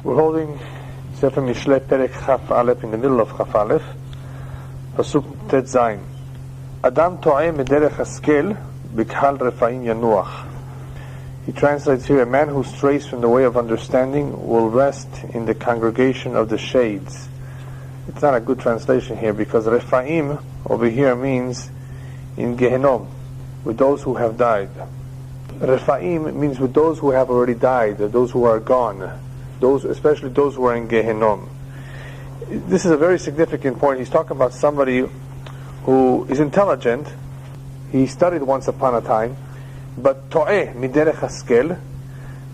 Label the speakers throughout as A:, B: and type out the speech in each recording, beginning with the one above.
A: We're holding Sefer Mishlei Perek Chaf Aleph in the middle of Chaf Aleph, Pasuk Tet Zayin. Adam to'eh mederech haskel b'khal refaim yanuach. He translates here, a man who strays from the way of understanding will rest in the congregation of the shades. It's not a good translation here because refaim over here means in Gehenom, with those who have died. Refaim means with those who have already died, those who are gone, those, especially those who are in Gehenom. This is a very significant point. He's talking about somebody who is intelligent. He studied once upon a time, but to'eh miderech haskel,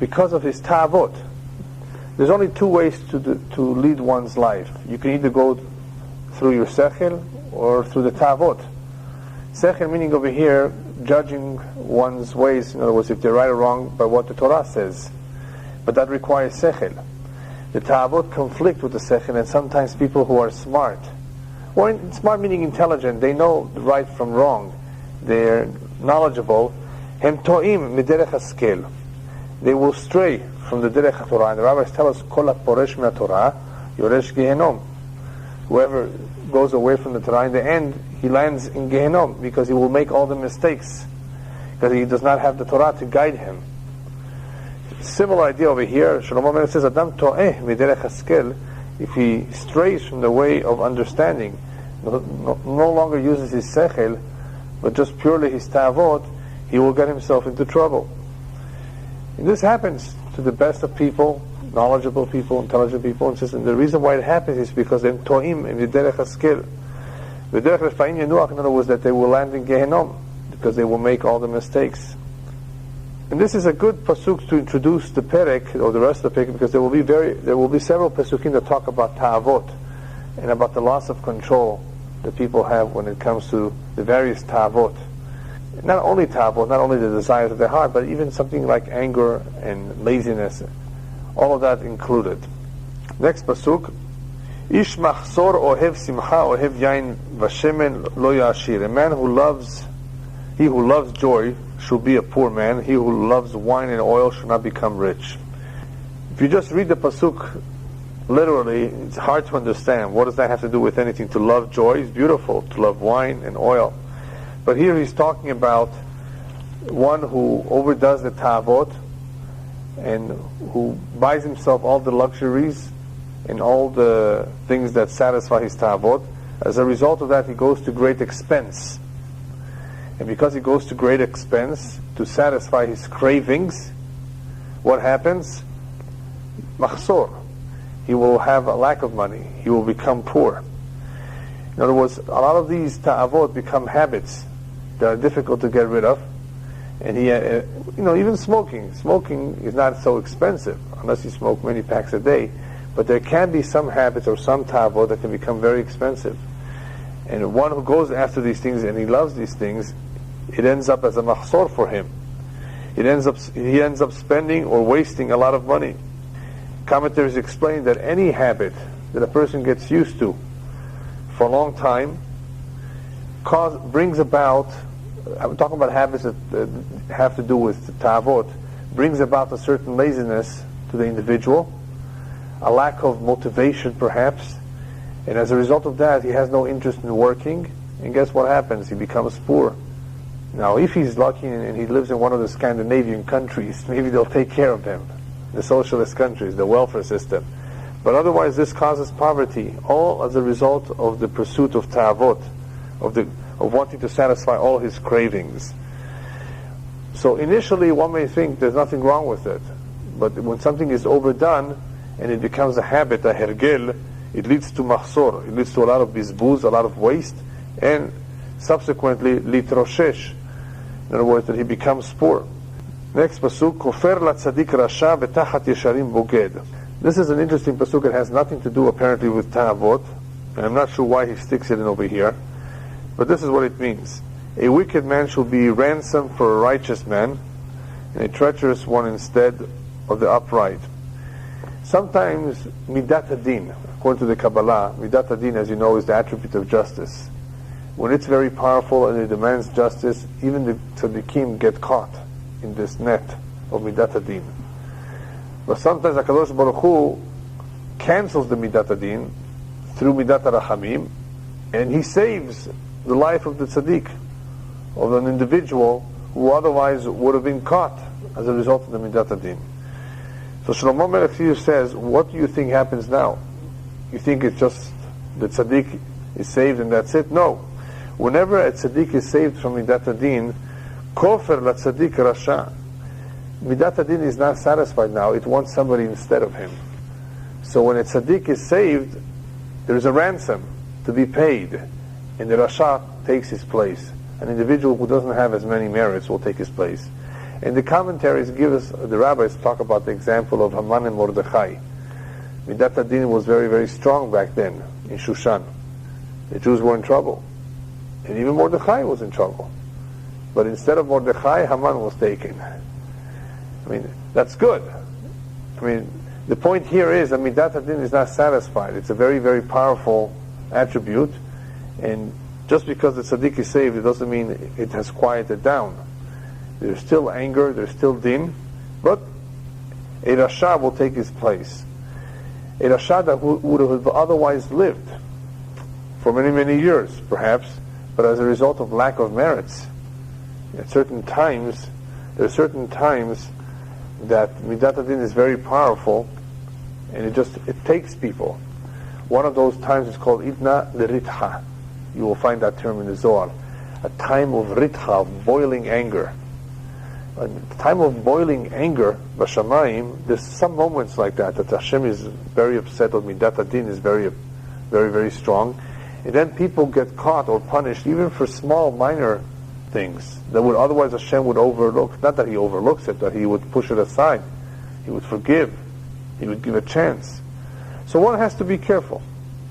A: because of his ta'avot. There's only two ways to lead one's life. You can either go through your sechel or through the ta'avot. Sechel meaning over here judging one's ways, in other words, if they're right or wrong by what the Torah says. But that requires sechel. The ta'avot conflict with the sechel, and sometimes people who are smart, or smart meaning intelligent, they know right from wrong, they're knowledgeable, hem to'im miderech haskel, they will stray from the derech HaTorah. And the rabbis tell us, kol haporesh me'atorah yoresh gehenom. Whoever goes away from the Torah, in the end, he lands in Gehenom, because he will make all the mistakes, because he does not have the Torah to guide him. Similar idea over here. Salomon says, Adam to'eh miderech haskel, if he strays from the way of understanding, no longer uses his sechel, but just purely his ta'avot, he will get himself into trouble. And this happens to the best of people, knowledgeable people, intelligent people, and the reason why it happens is because they're to'im miderech haskel. Miderech refaim yanuach, in other words, that they will land in Gehenom, because they will make all the mistakes. And this is a good pasuk to introduce the perek, or the rest of the perek, because there will be several pasukim that talk about ta'avot, and about the loss of control that people have when it comes to the various ta'avot. Not only ta'avot, not only the desires of their heart, but even something like anger and laziness, all of that included. Next pasuk, Ish machzor ohev simcha ohev yain vashemen lo yashir. A man he who loves joy should be a poor man. He who loves wine and oil should not become rich. If you just read the pasuk literally, it's hard to understand. What does that have to do with anything? To love joy is beautiful, to love wine and oil. But here he's talking about one who overdoes the ta'avot and who buys himself all the luxuries and all the things that satisfy his ta'avot. As a result of that, he goes to great expense. And because he goes to great expense to satisfy his cravings, what happens? Machzor. He will have a lack of money. He will become poor. In other words, a lot of these ta'avot become habits that are difficult to get rid of. And even smoking. Smoking is not so expensive unless you smoke many packs a day. But there can be some habits or some ta'avot that can become very expensive. And one who goes after these things and he loves these things, it ends up as a mahzor for him. He ends up spending or wasting a lot of money. Commentators explain that any habit that a person gets used to for a long time brings about, I'm talking about habits that have to do with the ta'avot, brings about a certain laziness to the individual, a lack of motivation perhaps, and as a result of that he has no interest in working, and guess what happens? He becomes poor. Now if he's lucky and he lives in one of the Scandinavian countries, maybe they'll take care of him, the socialist countries, the welfare system. But otherwise this causes poverty, all as a result of the pursuit of ta'avot, of wanting to satisfy all his cravings. So initially one may think there's nothing wrong with it, but when something is overdone and it becomes a habit, a hergel, it leads to mahzor, it leads to a lot of bizbuz, a lot of waste, and subsequently litroshesh, in other words, that he becomes poor. Next pasuk, kofer la tzadik rasha betachat yesharim boged. This is an interesting pasuk. It has nothing to do apparently with ta'avot, and I'm not sure why he sticks it in over here, but this is what it means. A wicked man shall be ransomed for a righteous man, and a treacherous one instead of the upright. Sometimes midat hadin, according to the Kabbalah, midat hadin, as you know, is the attribute of justice. When it's very powerful and it demands justice, even the tzaddikim get caught in this net of midat hadin. But sometimes HaKadosh Baruch Hu cancels the Midat Adin through Midat Rachamim, and he saves the life of the tzaddik, of an individual who otherwise would have been caught as a result of the Midat Adin. So Shlomo Melech here says, what do you think happens now? You think it's just the tzaddik is saved and that's it? No. Whenever a tzaddik is saved from Midat Adin, kofer la tzaddik rasha. Midat Adin is not satisfied now, it wants somebody instead of him. So when a tzaddik is saved, there is a ransom to be paid, and the rasha takes his place. An individual who doesn't have as many merits will take his place. And the commentaries give us, the rabbis talk about the example of Haman and Mordechai. Midat Adin was very, very strong back then in Shushan. The Jews were in trouble. And even Mordechai was in trouble. But instead of Mordechai, Haman was taken. I mean, that's good. I mean, the point here is that Midat Adin is not satisfied. It's a very, very powerful attribute. And just because the tzaddik is saved, it doesn't mean it has quieted down. There's still anger, there's still din, but a rasha will take his place. A rasha that would have otherwise lived for many, many years, perhaps, but as a result of lack of merits. At certain times, there are certain times that Midat Adin is very powerful, and it takes people. One of those times is called Idna L'Ritha. You will find that term in the Zohar. A time of Ritha, of boiling anger. A time of boiling anger, Bashamayim, there's some moments like that Hashem is very upset, or Midat Adin is very, very, very strong. And then people get caught or punished even for small, minor things that would otherwise Hashem would overlook. Not that he overlooks it, that he would push it aside. He would forgive. He would give a chance. So one has to be careful,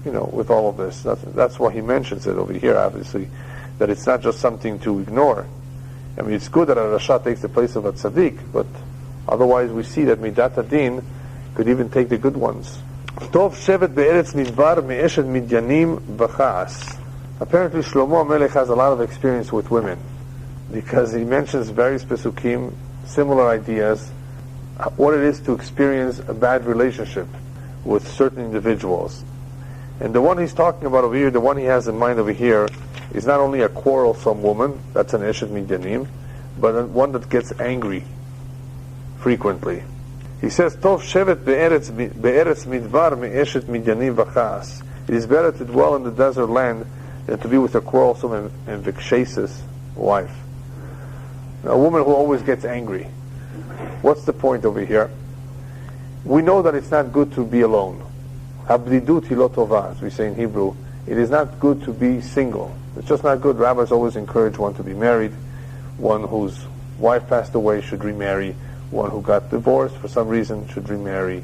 A: with all of this. That's why he mentions it over here, obviously, that it's not just something to ignore. I mean, it's good that a rasha takes the place of a tzaddik, but otherwise we see that Midat Adin could even take the good ones. Tov shevet be'eretz midbar me'eshet midyanim v'cha'as. Apparently Shlomo Melech has a lot of experience with women, because he mentions various pesukim, similar ideas, what it is to experience a bad relationship with certain individuals. And the one he's talking about over here, the one he has in mind over here, is not only a quarrelsome woman, that's an eshet midyanim, but one that gets angry frequently. He says, Tov shevet be'eretz midbar me'eshet midyanim v'cha'as. It is better to dwell in the desert land than to be with a quarrelsome and vexatious wife. Now, a woman who always gets angry. What's the point over here? We know that it's not good to be alone. Habdidut hi lo tova, as we say in Hebrew. It is not good to be single. It's just not good. Rabbis always encourage one to be married. One whose wife passed away should remarry. One who got divorced for some reason should remarry.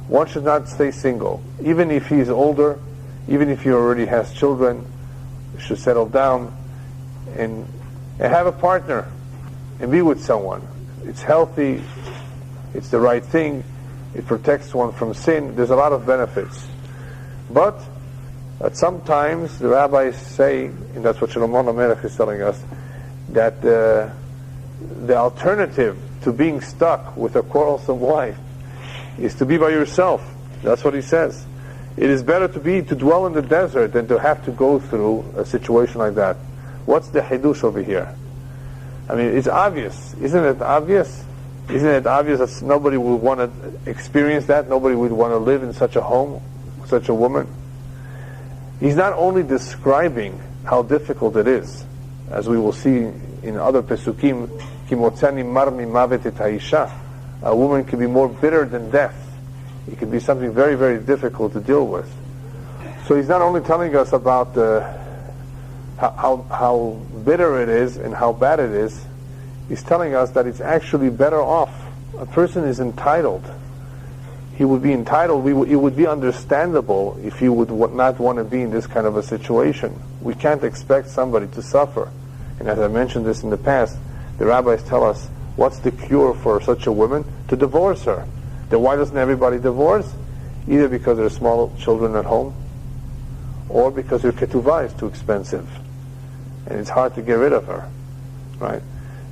A: One should not stay single. Even if he is older, even if he already has children, he should settle down and have a partner and be with someone. It's healthy. It's the right thing. It protects one from sin. There's a lot of benefits. But sometimes the rabbis say, and that's what Shlomo Melech is telling us, that the alternative to being stuck with a quarrelsome wife is to be by yourself. That's what he says. It is better to dwell in the desert than to have to go through a situation like that. What's the hidush over here? I mean, it's obvious. Isn't it obvious? Isn't it obvious that nobody would want to experience that? Nobody would want to live in such a home, such a woman? He's not only describing how difficult it is, as we will see in other pesukim, Kimotzani marmi mavet et haisha. A woman can be more bitter than death. It can be something very, very difficult to deal with. So he's not only telling us about how bitter it is and how bad it is, he's telling us that it's actually better off. A person is entitled. He would be entitled. It would be understandable if he would not want to be in this kind of a situation. We can't expect somebody to suffer. And as I mentioned this in the past, the rabbis tell us, what's the cure for such a woman? To divorce her. Then why doesn't everybody divorce? Either because there are small children at home, or because her ketuvah is too expensive, and it's hard to get rid of her, right?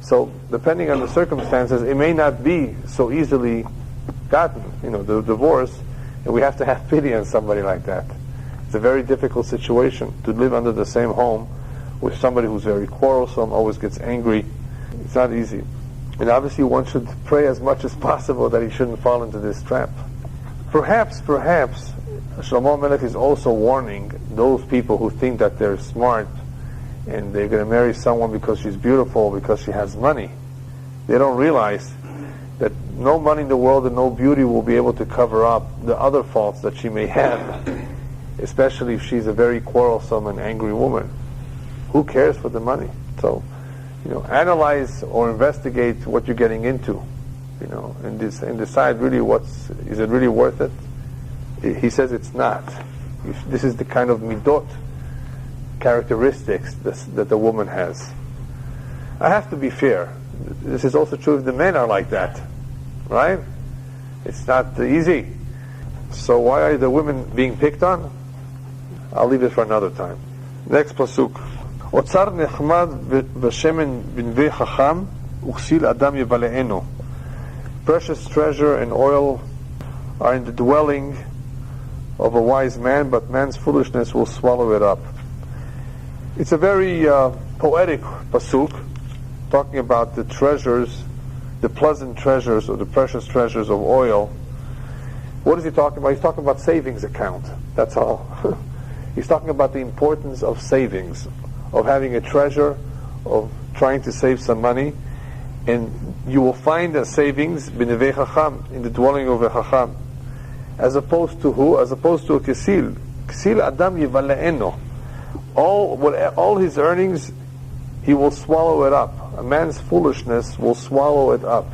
A: So, depending on the circumstances, it may not be so easily gotten, the divorce, And we have to have pity on somebody like that. It's a very difficult situation to live under the same home with somebody who's very quarrelsome, always gets angry. It's not easy. And obviously one should pray as much as possible that he shouldn't fall into this trap. Perhaps, Shlomo Melech is also warning those people who think that they're smart and they're going to marry someone because she's beautiful, because she has money. They don't realize that no money in the world and no beauty will be able to cover up the other faults that she may have, especially if she's a very quarrelsome and angry woman. Who cares for the money? So, analyze or investigate what you're getting into, and decide really is it really worth it? He says it's not. This is the kind of midot characteristics that the woman has. I have to be fair. This is also true if the men are like that, right? It's not easy. So why are the women being picked on? I'll leave it for another time. Next pasuk. אוצר נחמד בשמן בנבי חכם וכסיל אדם יבלענו. Precious treasure and oil are in the dwelling of a wise man, but man's foolishness will swallow it up. It's a very poetic pasuk, talking about the treasures, the pleasant treasures or the precious treasures of oil. What is he talking about? He's talking about savings account. That's all. He's talking about the importance of savings, of having a treasure, of trying to save some money. And you will find a savings b'nevei chacham, in the dwelling of a chacham, as opposed to who? As opposed to a kesil. Kesil adam yivala'eno. All his earnings, he will swallow it up. A man's foolishness will swallow it up.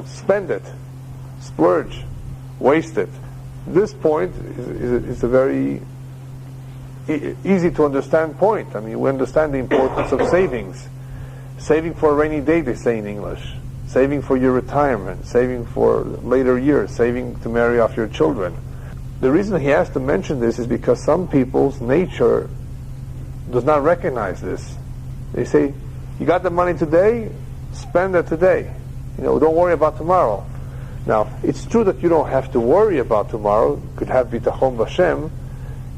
A: Spend it, splurge, waste it. This point is a very easy to understand point. I mean, we understand the importance of savings. Saving for a rainy day, they say in English. Saving for your retirement, saving for later years, saving to marry off your children. The reason he has to mention this is because some people's nature does not recognize this. They say, you got the money today, spend it today. Don't worry about tomorrow. Now, it's true that you don't have to worry about tomorrow. You could have bitachon b'Hashem,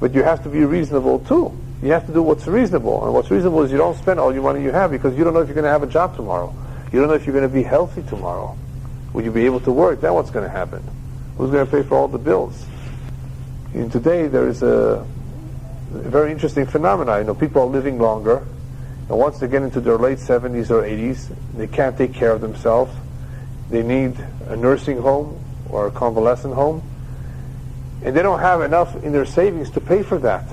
A: but you have to be reasonable too. You have to do what's reasonable. And what's reasonable is you don't spend all your money you have, because you don't know if you're going to have a job tomorrow. You don't know if you're going to be healthy tomorrow. Will you be able to work? Then what's going to happen? Who's going to pay for all the bills? And today there is a very interesting phenomenon. People are living longer, and once they get into their late 70s or 80s, they can't take care of themselves. They need a nursing home or a convalescent home, and they don't have enough in their savings to pay for that.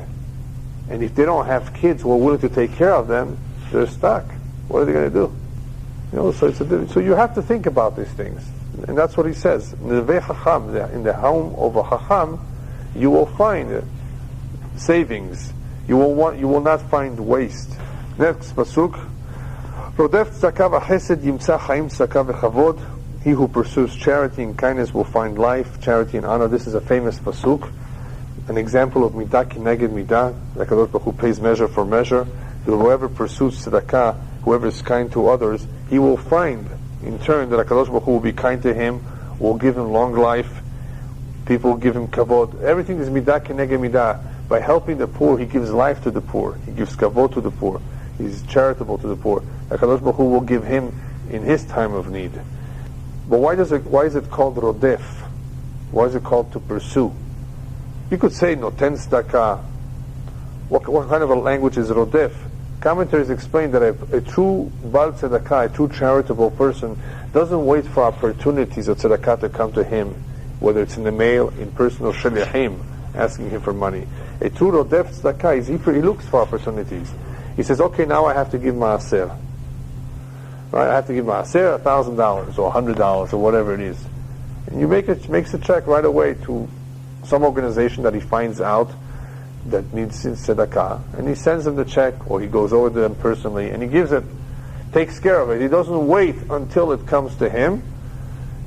A: And if they don't have kids who are willing to take care of them, they're stuck. What are they going to do? So you have to think about these things. And that's what he says. In the home of a chacham, you will find savings. You will not find waste. Next pasuk. He who pursues charity and kindness will find life, charity and honor. This is a famous pasuk, an example of midah kineged midah. The HaKadosh Baruch Hu pays measure for measure. Whoever pursues tzedakah, whoever is kind to others, he will find in turn that HaKadosh Baruch Hu will be kind to him, will give him long life. People will give him kavod. Everything is midah kineged midah. By helping the poor, he gives life to the poor. He gives kavod to the poor. He's charitable to the poor. HaKadosh Baruch Hu will give him in his time of need. But why is it called rodef? Why is it called to pursue? You could say noten tzedakah. What kind of a language is rodef? Commentaries explain that a true bal tzedakah, a true charitable person, doesn't wait for opportunities of tzedakah to come to him, whether it's in the mail, in personal shaliachim, asking him for money. A true rodef tzedakah he looks for opportunities. He says, okay, now I have to give maaser. Right? I have to give maaser $1,000 or $100 or whatever it is. And you makes a check right away to some organization that he finds out that needs tzedakah, and he sends them the check, or he goes over to them personally, and he gives it, takes care of it. He doesn't wait until it comes to him.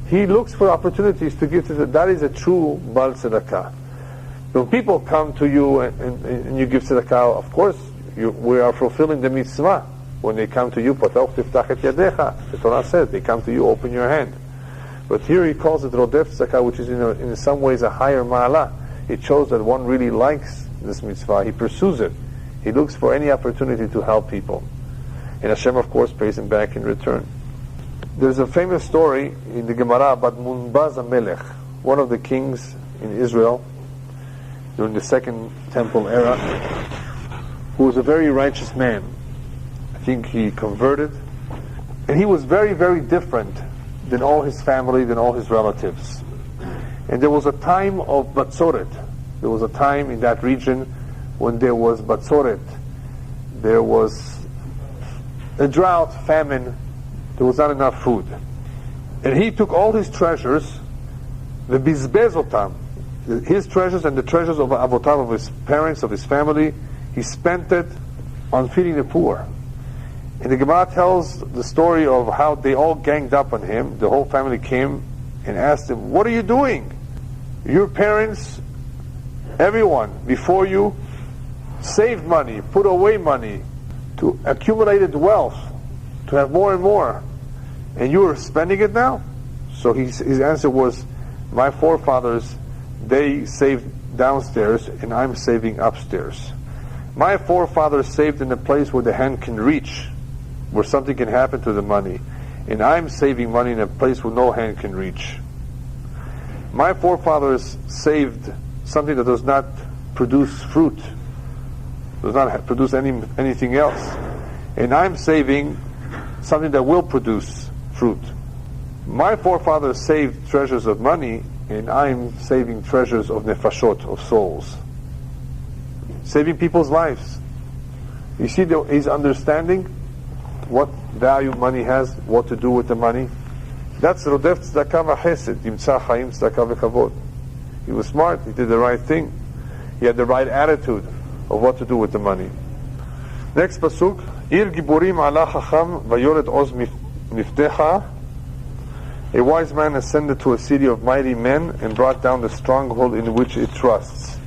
A: He looks for opportunities to give to them. That is a true bal tzedakah. When people come to you and you give tzedakah, of course, we are fulfilling the mitzvah. When they come to you, the Torah says, they come to you, open your hand. But here he calls it rodef tzedakah, which is in some ways a higher ma'ala. It shows that one really likes this mitzvah. He pursues it. He looks for any opportunity to help people. And Hashem, of course, pays him back in return. There's a famous story in the Gemara about Munbaz HaMelech, one of the kings in Israel during the Second Temple era, who was a very righteous man. I think he converted. And he was very, very different than all his family, than all his relatives. And there was a time of Batzoret. There was a time in that region when there was Batzoret. There was a drought, famine. There was not enough food. And he took all his treasures, the bizbezotam, his treasures and the treasures of avotam, of his parents, of his family, he spent it on feeding the poor. And the Gemara tells the story of how they all ganged up on him. The whole family came and asked him, "What are you doing? Your parents, everyone before you, saved money, put away money, to accumulated wealth, to have more and more. And you are spending it now?" So his answer was, "My forefathers, they saved downstairs and I'm saving upstairs. My forefathers saved in a place where the hand can reach, where something can happen to the money. And I'm saving money in a place where no hand can reach. My forefathers saved something that does not produce fruit, does not produce anything else. And I'm saving something that will produce fruit. My forefathers saved treasures of money, and I'm saving treasures of nefashot, of souls. Saving people's lives." You see his understanding, what value money has, what to do with the money. That's rodef tzedakah v'chesed, yimtza chaim tzedakah v'kavod. He was smart, he did the right thing. He had the right attitude of what to do with the money. Next pasuk, Ir giborim ala chacham vayored oz miftecha. A wise man ascended to a city of mighty men and brought down the stronghold in which it trusts.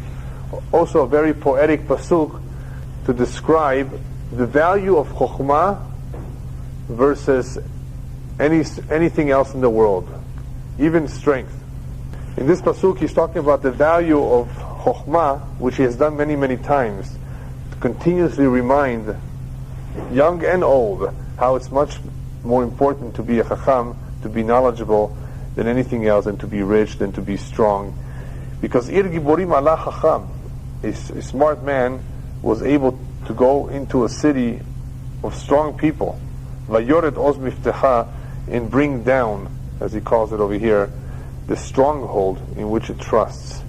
A: Also a very poetic pasuk to describe the value of chokhmah versus anything else in the world, even strength. In this pasuk he's talking about the value of chokhmah, which he has done many, many times, to continuously remind young and old how it's much more important to be a chacham, to be knowledgeable, than anything else, and to be rich, than to be strong. Because Ir Giborim ala Chacham, a smart man, was able to go into a city of strong people, Vayoret Oz Miftecha, and bring down, as he calls it over here, the stronghold in which it trusts.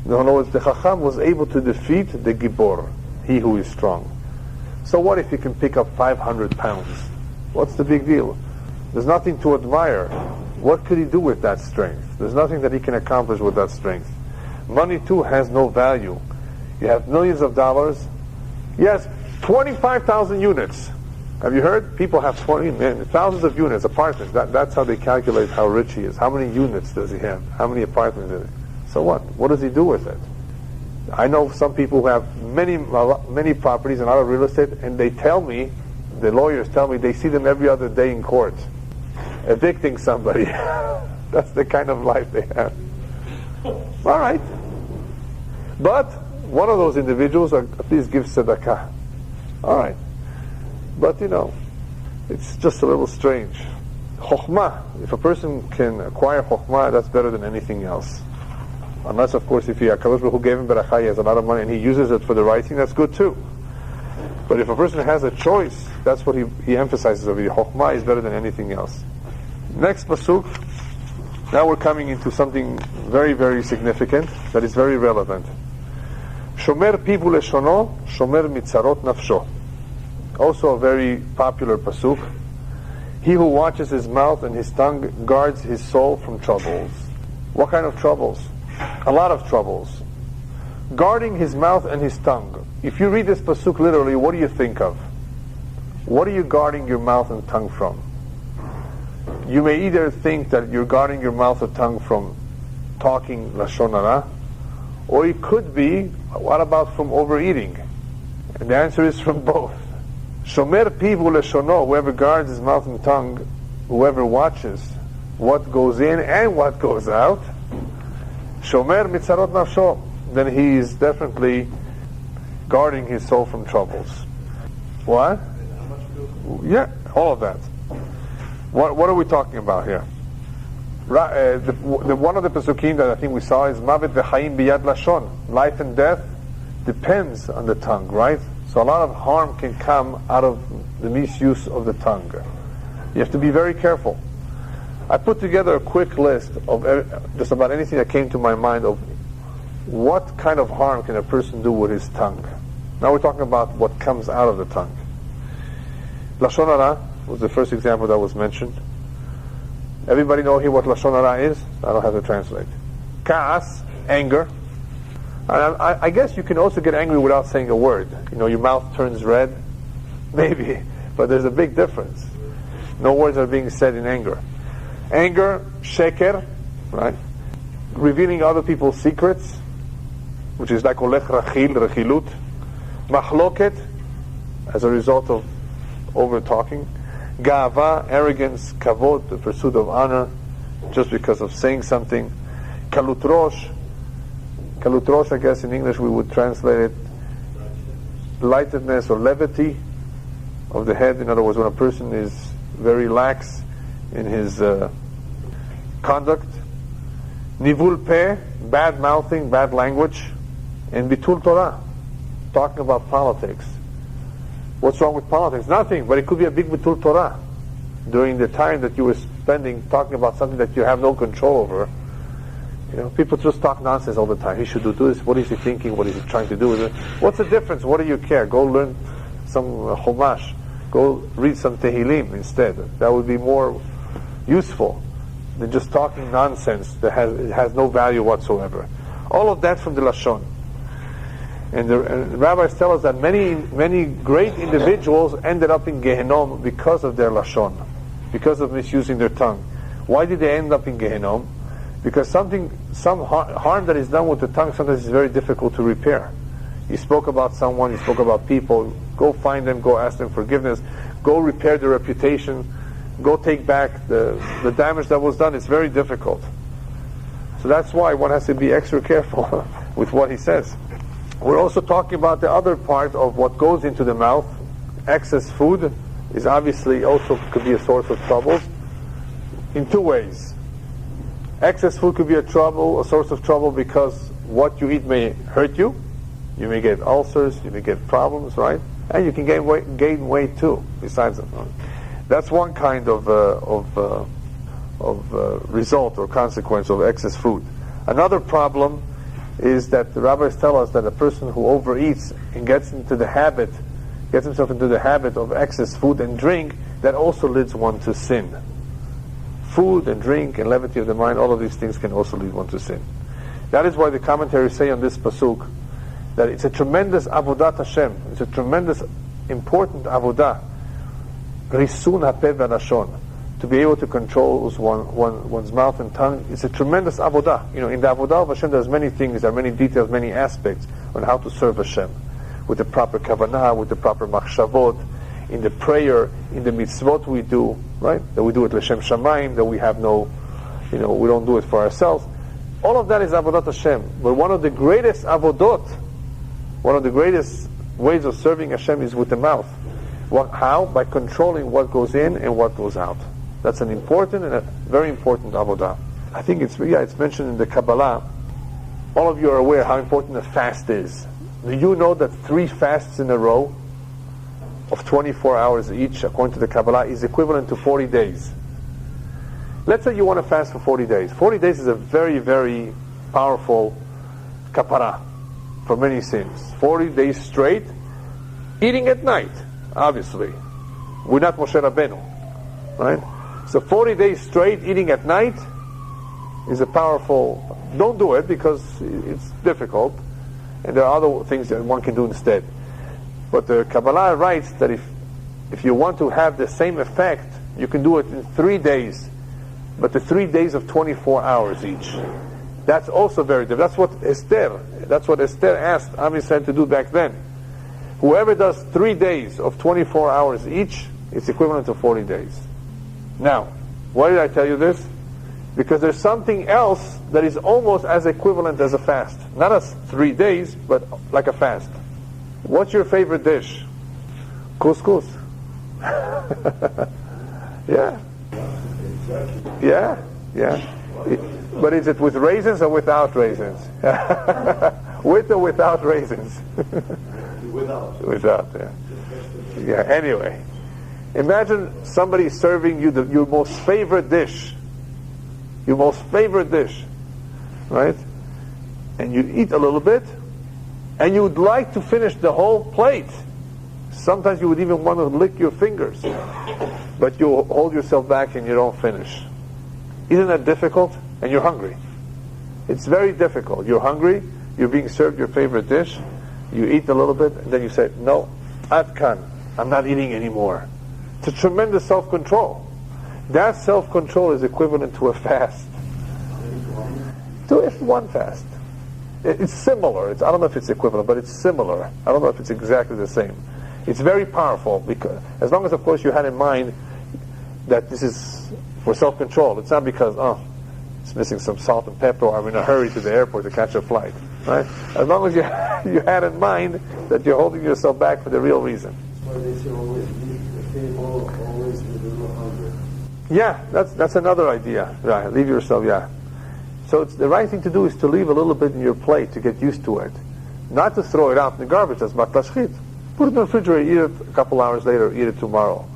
A: In other words, the Chacham was able to defeat the Gibor, he who is strong. So what if he can pick up 500 pounds? What's the big deal? There's nothing to admire. What could he do with that strength? There's nothing that he can accomplish with that strength. Money too has no value. You have millions of dollars. Yes, 25,000 units. Have you heard? People have thousands of units, apartments. That's how they calculate how rich he is. How many units does he have? How many apartments does he? So what? What does he do with it? I know some people who have many properties and a lot of real estate, and they tell me, the lawyers tell me, they see them every other day in court, evicting somebody. That's the kind of life they have. All right. But one of those individuals, please give tzedakah. All right. But it's just a little strange. Chokhmah, if a person can acquire chokhmah, that's better than anything else. Unless, of course, if HaKadosh Baruch Hu gave him barakah, he has a lot of money and he uses it for the right thing, that's good too. But if a person has a choice, that's what he emphasizes over here. Chokhmah is better than anything else. Next pasuk. Now we're coming into something very, very significant that is very relevant. Shomer pivu leshono, shomer mitzarot nafsho. Also a very popular pasuk. He who watches his mouth and his tongue guards his soul from troubles. What kind of troubles? A lot of troubles. Guarding his mouth and his tongue. If you read this pasuk literally, what do you think of? What are you guarding your mouth and tongue from? You may either think that you're guarding your mouth or tongue from talking lashon hara, or it could be, what about from overeating? And the answer is from both. Shomer pivu leshono, whoever guards his mouth and tongue, whoever watches what goes in and what goes out, shomer mitzarot nafsho, then he is definitely guarding his soul from troubles. What? Yeah, all of that. What are we talking about here? One of the pesukim that I think we saw is Mavet v'chaim biyad lashon. Life and death depends on the tongue, right? So a lot of harm can come out of the misuse of the tongue. You have to be very careful. I put together a quick list of just about anything that came to my mind of what kind of harm can a person do with his tongue. Now we're talking about what comes out of the tongue. Lashon hara was the first example that was mentioned. Everybody know here what Lashon hara is? I don't have to translate. Ka'as, anger. And I guess you can also get angry without saying a word. You know, your mouth turns red. Maybe. But there's a big difference. No words are being said in anger. Anger, sheker, right? Revealing other people's secrets, which is like olech rachil, rechilut. Machloket, as a result of over-talking. Ga'ava, arrogance. Kavod, the pursuit of honor, just because of saying something. Kalut rosh. Kalut rosh, I guess in English we would translate it lightedness or levity of the head. In other words, when a person is very lax in his conduct. Nivul peh, bad mouthing, bad language. And bitul Torah, talking about politics. What's wrong with politics? Nothing, but it could be a big bitul Torah during the time that you were spending talking about something that you have no control over. You know, people just talk nonsense all the time. He should do this. What is he thinking? What is he trying to do with it? What's the difference? What do you care? Go learn some Chumash. Go read some Tehillim instead. That would be more useful than just talking nonsense that has no value whatsoever. All of that from the Lashon. And the rabbis tell us that many great individuals ended up in Gehenom because of their Lashon, because of misusing their tongue. Why did they end up in Gehenom? Because some harm that is done with the tongue sometimes is very difficult to repair. You spoke about someone, you spoke about people, go find them, go ask them forgiveness, go repair their reputation, go take back the damage that was done. It's very difficult. So that's why one has to be extra careful with what he says. We're also talking about the other part of what goes into the mouth. Excess food is obviously also could be a source of troubles in two ways. Excess food could be a source of trouble because what you eat may hurt you. You may get ulcers, you may get problems, right? And you can gain weight too, besides that. That's one kind of result or consequence of excess food. Another problem is that the rabbis tell us that a person who overeats and gets himself into the habit of excess food and drink, that also leads one to sin. Food and drink and levity of the mind, all of these things can also lead one to sin. That is why the commentaries say on this pasuk that it's a tremendous avodat Hashem. It's a tremendous, important avodah. Risun hapeh v'lashon. To be able to control one's mouth and tongue, it's a tremendous avodah. You know, in the avodah of Hashem, there's many things, there are many details, many aspects on how to serve Hashem, with the proper kavanah, with the proper machshavot, in the prayer, in the mitzvot we do, right? That we do it l'shem shamayim, that we have no, we don't do it for ourselves. All of that is avodat Hashem. But one of the greatest avodot, one of the greatest ways of serving Hashem is with the mouth. How? By controlling what goes in and what goes out. That's an important and a very important avodah. I think it's mentioned in the Kabbalah. All of you are aware how important a fast is. Do you know that 3 fasts in a row of 24 hours each, according to the Kabbalah, is equivalent to 40 days? Let's say you want to fast for 40 days. 40 days is a very, very powerful kapara for many sins. 40 days straight, eating at night, obviously. We're not Moshe Rabbeinu, right? So 40 days straight, eating at night, is a powerful... Don't do it because it's difficult, and there are other things that one can do instead. But the Kabbalah writes that if you want to have the same effect, you can do it in 3 days, but the 3 days of 24 hours each. That's also very different. That's what Esther asked Am Yisrael to do back then. Whoever does 3 days of 24 hours each, it's equivalent to 40 days. Now, why did I tell you this? Because there's something else that is almost as equivalent as a fast. Not as 3 days, but like a fast. What's your favorite dish? Couscous. Yeah. But is it with raisins or without raisins? With or without raisins? Without, yeah. Yeah, anyway. Imagine somebody serving you your most favorite dish. Your most favorite dish. Right? And you eat a little bit, and you would like to finish the whole plate. Sometimes you would even want to lick your fingers. But you hold yourself back and you don't finish. Isn't that difficult? And you're hungry. It's very difficult. You're hungry, you're being served your favorite dish, you eat a little bit, and then you say, no, Adkan, I'm not eating anymore. It's a tremendous self-control. That self-control is equivalent to a fast. To if one fast. It's similar. I don't know if it's equivalent, but it's similar. I don't know if it's exactly the same. It's very powerful, because as long as, of course, you had in mind that this is for self-control. It's not because, it's missing some salt and pepper, or I'm in a hurry to the airport to catch a flight. Right? As long as you had in mind that you're holding yourself back for the real reason.
B: That's why they say always leave the table always with a little hunger.
A: Yeah, that's another idea. Right, leave yourself, yeah. So the right thing to do is to leave a little bit in your plate to get used to it. Not to throw it out in the garbage as matlashchit. Put it in the refrigerator, eat it a couple hours later, eat it tomorrow.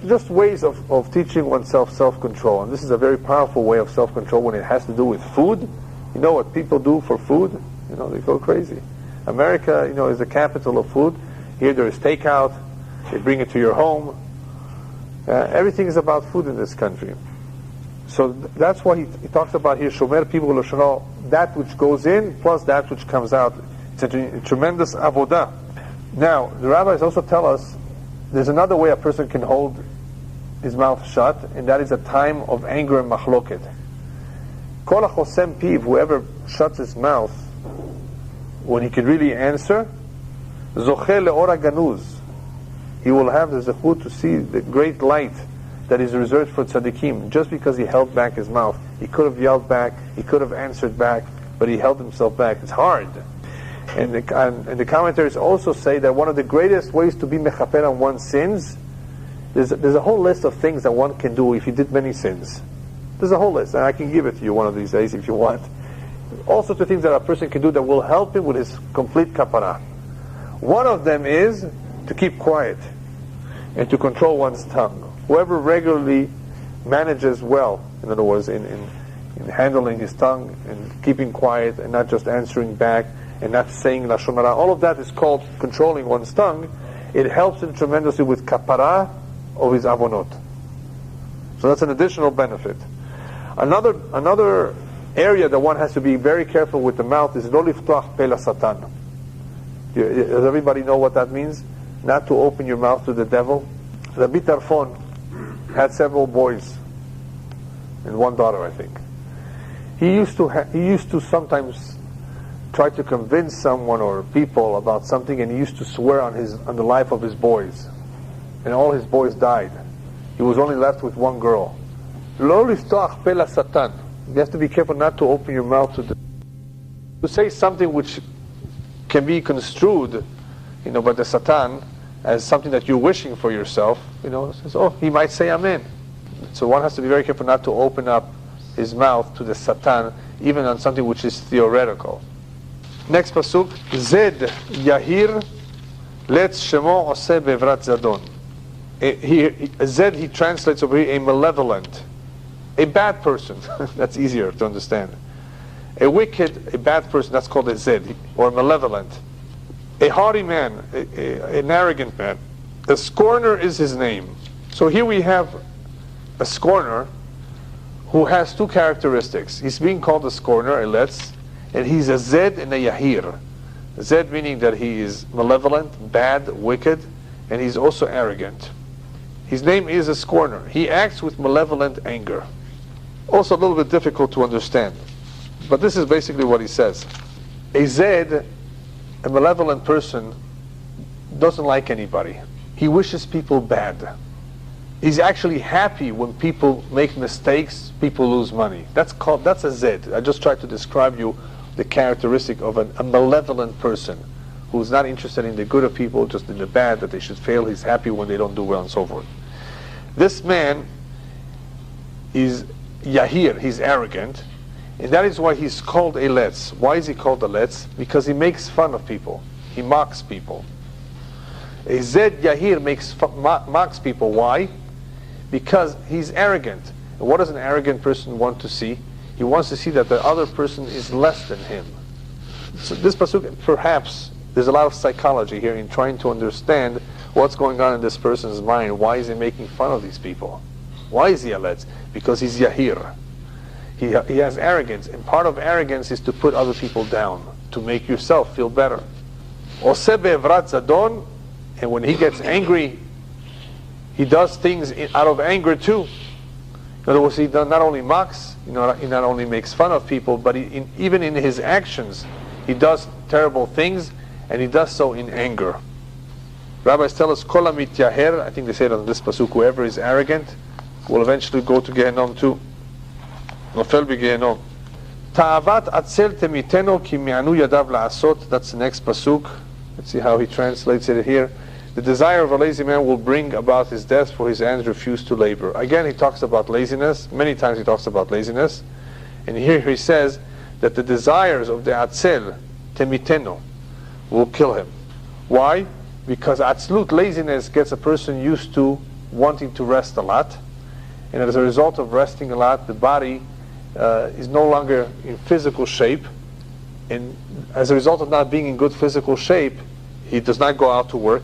A: Just ways of teaching oneself self-control. And this is a very powerful way of self-control when it has to do with food. You know what people do for food? They go crazy. America, is the capital of food. Here there is takeout. They bring it to your home. Everything is about food in this country. So that's why he talks about here, Shomer people l'shono, that which goes in plus that which comes out. It's a tremendous avodah. Now, the rabbis also tell us there's another way a person can hold his mouth shut, and that is a time of anger and machloket. Kol hachosem piv, whoever shuts his mouth when he can really answer, zocheh le'or ganuz, he will have the zechut to see the great light that is reserved for tzaddikim. Just because he held back his mouth, he could have yelled back, he could have answered back, but he held himself back. It's hard. And the commentaries also say that one of the greatest ways to be mechaper on one's sins, there's a whole list of things that one can do if he did many sins. There's a whole list, and I can give it to you one of these days if you want. All sorts of things that a person can do that will help him with his complete kapara. One of them is to keep quiet and to control one's tongue. Whoever regularly manages well, in other words, in handling his tongue and keeping quiet and not just answering back and not saying lashon hara, all of that is called controlling one's tongue. It helps him tremendously with kapara of his avonot. So that's an additional benefit. Another area that one has to be very careful with the mouth is lo liftoach pe satan. Does everybody know what that means? Not to open your mouth to the devil. Rabbi Tarfon had several boys and one daughter, I think. He used to sometimes try to convince someone or people about something, and he used to swear on the life of his boys, and all his boys died. He was only left with one girl. Lo liftoach pe satan. You have to be careful not to open your mouth to say something which can be construed, by the Satan as something that you're wishing for yourself. Says, he might say amen. So one has to be very careful not to open up his mouth to the Satan, even on something which is theoretical. Next pasuk, Zed Yahir Letz Shemo Ose Bevrat Zadon. Zed, he translates over here, a malevolent, a bad person. That's easier to understand. A wicked, a bad person, that's called a Zed, or malevolent. A haughty man, an arrogant man. A scorner is his name. So here we have a scorner who has two characteristics. He's being called a scorner, a letz, and he's a Zed and a Yahir. Zed meaning that he is malevolent, bad, wicked, and he's also arrogant. His name is a scorner. He acts with malevolent anger. Also a little bit difficult to understand. But this is basically what he says. A Zed, a malevolent person, doesn't like anybody. He wishes people bad. He's actually happy when people make mistakes, people lose money. That's a Zed. I just tried to describe you the characteristic of a malevolent person who's not interested in the good of people, just in the bad, that they should fail. He's happy when they don't do well and so forth. This man is Yahir, he's arrogant, and that is why he's called a Letz. Why is he called a Letz? Because he makes fun of people. He mocks people. A Zed Yahir mocks people. Why? Because he's arrogant. And what does an arrogant person want to see? He wants to see that the other person is less than him. So this pasuk, perhaps, there's a lot of psychology here in trying to understand what's going on in this person's mind. Why is he making fun of these people? Why is he a Letz? Because he's Yahir. He has arrogance, and part of arrogance is to put other people down, to make yourself feel better. Oseh be'evrat zadon, and when he gets angry, he does things out of anger too. In other words, he not only mocks, he not only makes fun of people, but even in his actions, he does terrible things, and he does so in anger. Rabbis tell us, Kol hamityaher, I think they say it on this pasuk, whoever is arrogant will eventually go to Gehenom too. Nofel b'Gehenom. Ta'avat atzel temiteno ki mi'anu yadav la'asot. That's the next pasuk. Let's see how he translates it here. The desire of a lazy man will bring about his death, for his hands refuse to labor. Again, he talks about laziness. Many times he talks about laziness. And here he says that the desires of the atzel, temiteno, will kill him. Why? Because atzlut, laziness, gets a person used to wanting to rest a lot. And as a result of resting a lot, the body is no longer in physical shape. And as a result of not being in good physical shape, he does not go out to work.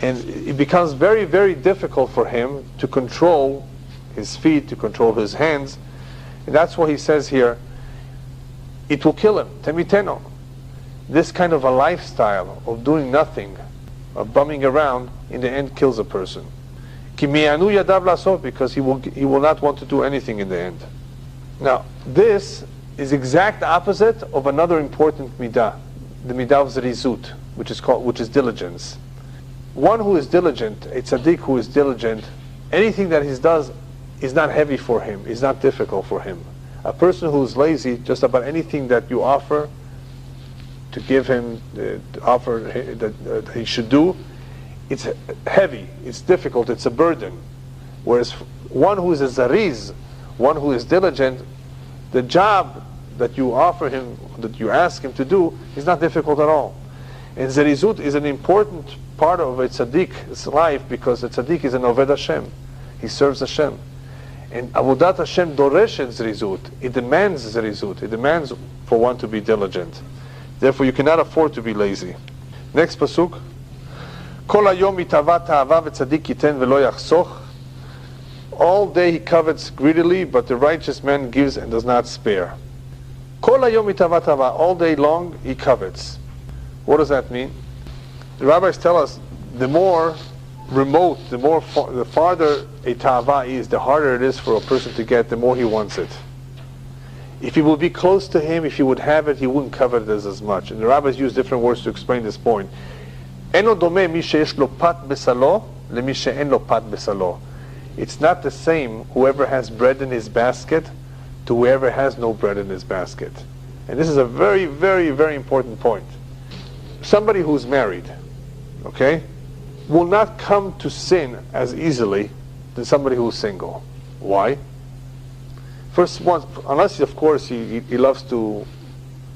A: And it becomes very, very difficult for him to control his feet, to control his hands. And that's why he says here, it will kill him. Temiteno. This kind of a lifestyle of doing nothing, of bumming around, in the end kills a person. Ki mi'anu yadav la'asot, because he will not want to do anything in the end. Now, this is exact opposite of another important midah, the midah of zerizut, which is diligence. One who is diligent, a tzaddik who is diligent, anything that he does is not heavy for him, is not difficult for him. A person who is lazy, just about anything that you offer to give him, that he should do, it's heavy, it's difficult, it's a burden. Whereas one who is a zariz, one who is diligent, the job that you offer him, that you ask him to do, is not difficult at all. And zerizut is an important part of a tzaddik's life, because a tzaddik is an oved Hashem. He serves Hashem. And avodat Hashem doreshet zerizut. It demands zerizut. It demands for one to be diligent. Therefore, you cannot afford to be lazy. Next pasuk. Kol hayom mitava ta'ava v'tzaddik yiten v'lo yachsoch. All day he covets greedily, but the righteous man gives and does not spare. Kol hayom mitava ta'ava. All day long he covets. What does that mean? The rabbis tell us the more remote, the farther a ta'ava is, the harder it is for a person to get, the more he wants it. If he would be close to him, if he would have it, he wouldn't covet it as much. And the rabbis use different words to explain this point. Eno domeh mi sheyesh lo pat besalo lemi she'en lo pat besalo. It's not the same whoever has bread in his basket to whoever has no bread in his basket. And this is a very, very, very important point. Somebody who's married, okay, will not come to sin as easily than somebody who's single. Why? First, unless of course he loves to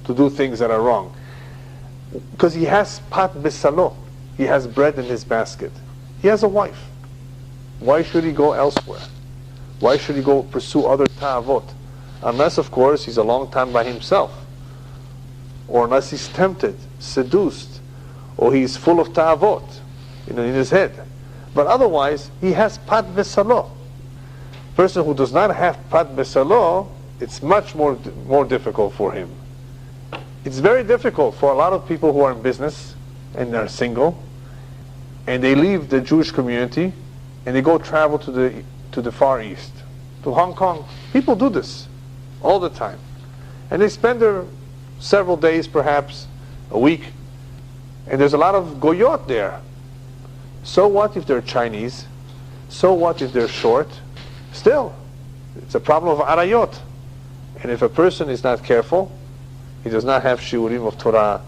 A: do things that are wrong, because he has pat besalo, he has bread in his basket. He has a wife. Why should he go elsewhere? Why should he go pursue other ta'avot? Unless of course he's a long time by himself, or unless he's tempted, seduced, or he's full of ta'avot in his head. But otherwise, he has pat besalo. Person who does not have pat besalo, it's much more difficult for him. It's very difficult for a lot of people who are in business and they're single, and they leave the Jewish community and they go travel to the Far East, to Hong Kong. People do this all the time, and they spend there several days, perhaps a week, and there's a lot of goyot there. So what if they're Chinese? So what if they're short? Still, it's a problem of arayot. And if a person is not careful, he does not have shiurim of Torah,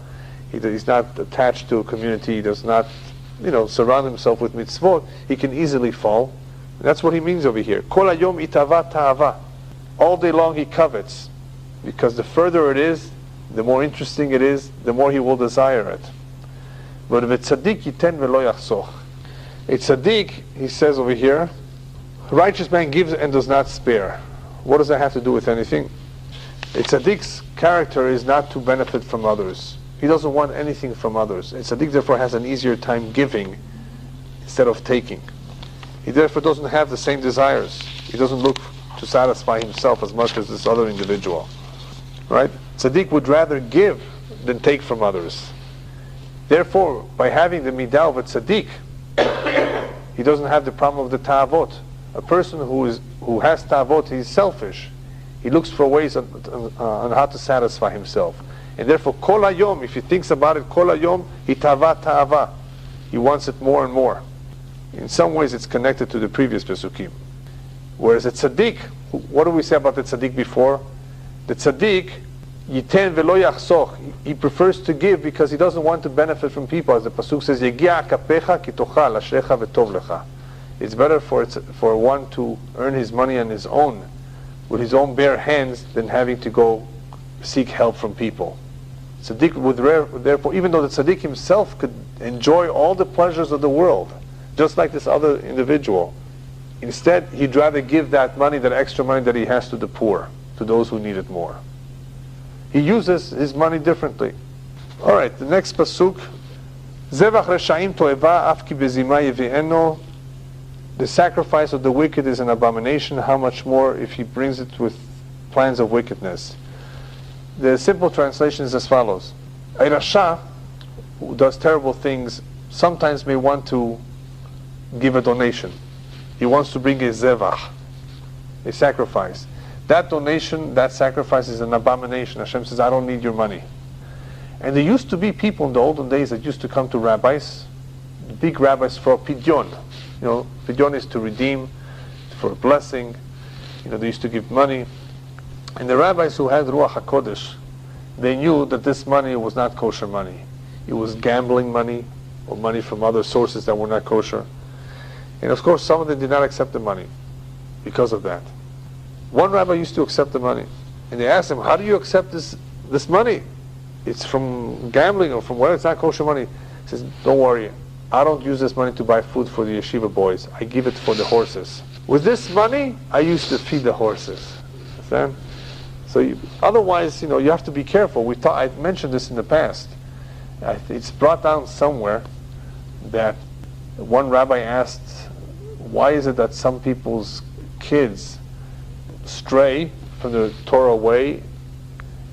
A: he's not attached to a community, he does not, surround himself with mitzvot, he can easily fall. And that's what he means over here. Kol hayom itava ta'ava. All day long he covets, because the further it is, the more interesting it is, the more he will desire it. But if it's tzaddik, yiten velo yachsoch. A tzaddik, he says over here, a righteous man gives and does not spare. What does that have to do with anything? A tzaddik's character is not to benefit from others. He doesn't want anything from others. A tzaddik therefore has an easier time giving instead of taking. He therefore doesn't have the same desires. He doesn't look to satisfy himself as much as this other individual. Right? Tzaddik would rather give than take from others. Therefore, by having the midah of a tzaddik, he doesn't have the problem of the ta'avot. A person who has ta'avot, he's selfish. He looks for ways on how to satisfy himself. And therefore, kol hayom, if he thinks about it, kol hayom, hitava ta'ava. He wants it more and more. In some ways, it's connected to the previous pesukim. Whereas a tzaddik, what do we say about the tzaddik before? The tzaddik, yiten velo yachsoch. He prefers to give because he doesn't want to benefit from people. As the pasuk says, yegia akapecha ki tochal ashrecha vetov lecha. It's better for one to earn his money on his own, with his own bare hands, than having to go seek help from people. Tzaddik would therefore, even though the tzaddik himself could enjoy all the pleasures of the world, just like this other individual, instead he'd rather give that money, that extra money that he has, to the poor, to those who need it more. He uses his money differently. All right, the next pasuk, Zevach reshaim toeva afki bezima yevi'eno. The sacrifice of the wicked is an abomination. How much more if he brings it with plans of wickedness? The simple translation is as follows: a rasha who does terrible things sometimes may want to give a donation. He wants to bring a zevach, a sacrifice. That donation, that sacrifice is an abomination. Hashem says, I don't need your money. And there used to be people in the olden days that used to come to rabbis, the big rabbis, for pidyon. Pidyon is to redeem, for a blessing. They used to give money. And the rabbis who had Ruach HaKodesh, they knew that this money was not kosher money. It was gambling money, or money from other sources that were not kosher. And of course, some of them did not accept the money because of that. One rabbi used to accept the money. And they asked him, how do you accept this money? It's from gambling or from whatever, it's not kosher money. He says, don't worry, I don't use this money to buy food for the yeshiva boys. I give it for the horses. With this money, I used to feed the horses. Understand? So otherwise, you have to be careful. I mentioned this in the past. It's brought down somewhere that one rabbi asked, why is it that some people's kids stray from the Torah way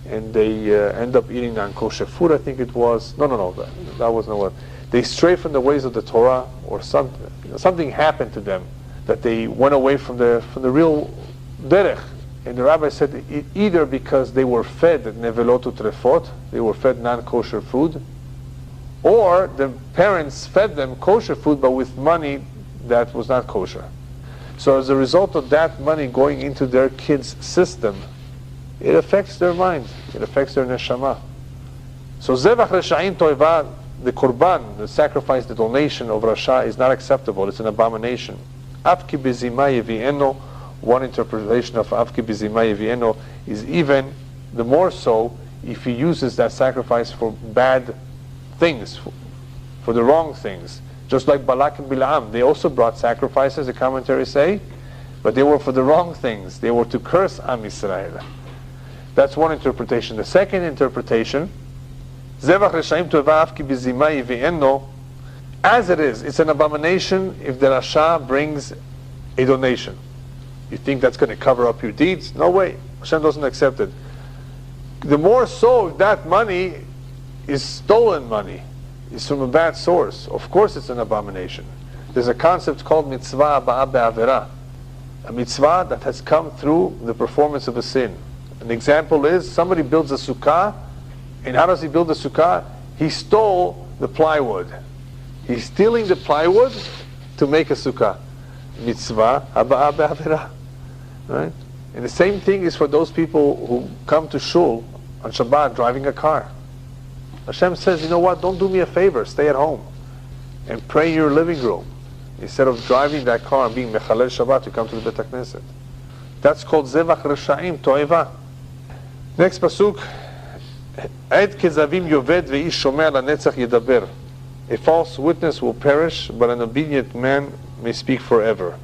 A: and they end up eating non-kosher food, I think it was. No, that wasn't what. They stray from the ways of the Torah, or something happened to them, that they went away from the real derech. And the rabbi said either because they were fed nevelot utrefot, they were fed non-kosher food, or the parents fed them kosher food but with money that was not kosher. So as a result of that money going into their kids' system, it affects their mind, it affects their neshama. So zevach reshaim toeva, the korban, the sacrifice, the donation of rasha is not acceptable, it's an abomination. Afki bezima yevi'eno, one interpretation of afki bezima yevi'eno is even the more so if he uses that sacrifice for bad things, for the wrong things. Just like Balak and Bilam, they also brought sacrifices, the commentaries say, but they were for the wrong things. They were to curse Am Yisrael. That's one interpretation. The second interpretation, Zevach Reshaim Toeva Afki Bizima Yivi'eno, as it is, it's an abomination if the Rasha brings a donation. You think that's going to cover up your deeds? No way. Hashem doesn't accept it. The more so if that money is stolen money, is from a bad source. Of course it's an abomination. There's a concept called mitzvah ba'a be'avera, a mitzvah that has come through the performance of a sin. An example is somebody builds a sukkah, and how does he build a sukkah? He stole the plywood. He's stealing the plywood to make a sukkah. mitzvah, haba'a be'avirah. Right? And the same thing is for those people who come to shul on Shabbat driving a car. Hashem says, you know what, don't do me a favor, stay at home and pray in your living room instead of driving that car and being mechalel Shabbat to come to the Bet HaKnesset. That's called zevach reshaim, to'eva. Next pasuk, Ed kezavim yoved ve'ish shomeh lanetzach yedaber. A false witness will perish, but an obedient man may speak forever.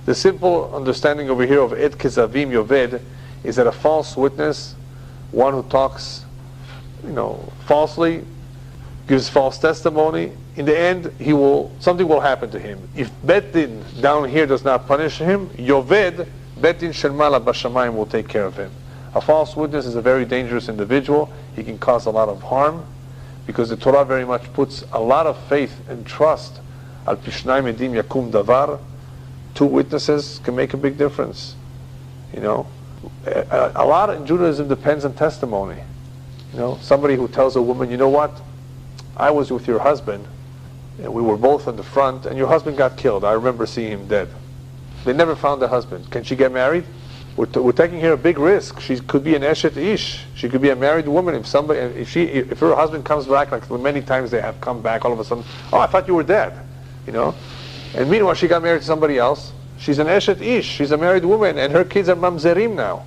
A: The simple understanding over here of Ed kezavim yoved is that a false witness, one who talks, falsely, gives false testimony, in the end, something will happen to him. If Bet Din down here does not punish him, Yoved, Bet Din Shel Mala Bashamayim will take care of him. A false witness is a very dangerous individual. He can cause a lot of harm, because the Torah very much puts a lot of faith and trust. Al Pishnai Medim Yakum Davar. 2 witnesses can make a big difference. A lot in Judaism depends on testimony. Somebody who tells a woman, you know what, I was with your husband, and we were both in the front, and your husband got killed. I remember seeing him dead. They never found the husband. Can she get married? We're taking here a big risk. She could be an eshet ish. She could be a married woman. If her husband comes back, like many times they have come back, all of a sudden, oh, I thought you were dead. And meanwhile, she got married to somebody else. She's an eshet ish. She's a married woman, and her kids are mamzerim now.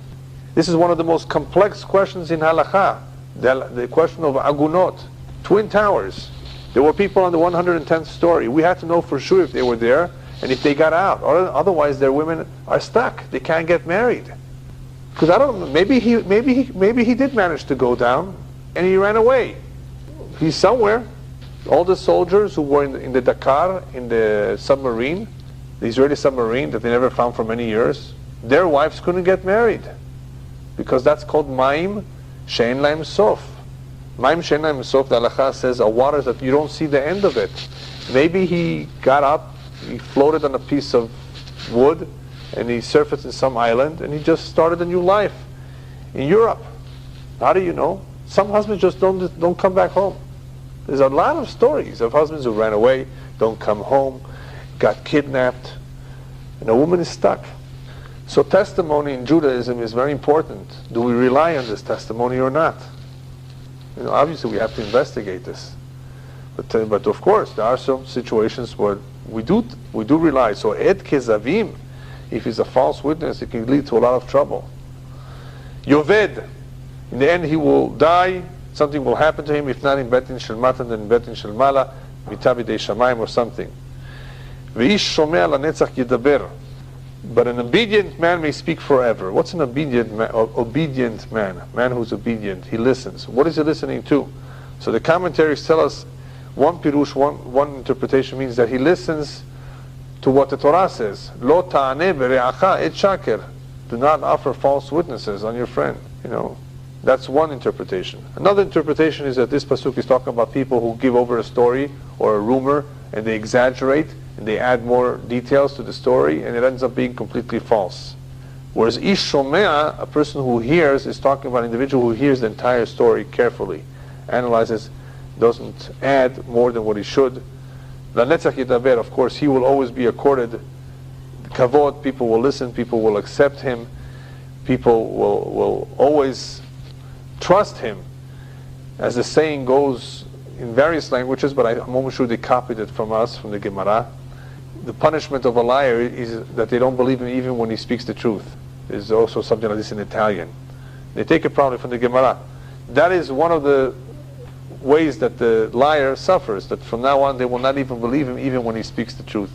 A: This is one of the most complex questions in halakha. The question of agunot, twin towers. There were people on the 110th story. We had to know for sure if they were there and if they got out. Or otherwise, their women are stuck. They can't get married. Because I don't know. Maybe he did manage to go down and he ran away. He's somewhere. All the soldiers who were in the Dakar, in the submarine, the Israeli submarine that they never found for many years, their wives couldn't get married because that's called Maim Shein Laim Sof. Maim Shein Laim Sof, the halakha says, are waters that you don't see the end of it. Maybe he got up, he floated on a piece of wood, and he surfaced in some island, and he just started a new life in Europe. How do you know? Some husbands just don't come back home. There's a lot of stories of husbands who ran away, don't come home, got kidnapped, and a woman is stuck. So testimony in Judaism is very important. Do we rely on this testimony or not? Obviously we have to investigate this. But of course, there are some situations where we do rely. So Ed Kezavim, if he's a false witness, it can lead to a lot of trouble. Yoved, in the end he will die, something will happen to him, if not in Betin Shel Matan, then in Betin Shel Mala, Mitabidei Shamayim or something. V'ish shomea lanetzach yedaber. But an obedient man may speak forever. What's an obedient man? Obedient man. Man who's obedient. He listens. What is he listening to? So the commentaries tell us one pirush, one interpretation means that he listens to what the Torah says. Lo ta'aneh bere'acha et shaker. Do not offer false witnesses on your friend. That's one interpretation. Another interpretation is that this pasuk is talking about people who give over a story or a rumor and they exaggerate and they add more details to the story and it ends up being completely false. Whereas ish shomea, a person who hears, is talking about an individual who hears the entire story carefully, analyzes, doesn't add more than what he should. Lanetzach yedaber, of course, he will always be accorded kavod. People will listen, people will accept him, people will always trust him. As the saying goes in various languages, but I'm almost sure they copied it from us, from the Gemara. The punishment of a liar is that they don't believe him even when he speaks the truth. There's also something like this in Italian. They take it probably from the Gemara. That is one of the ways that the liar suffers, that from now on they will not even believe him even when he speaks the truth.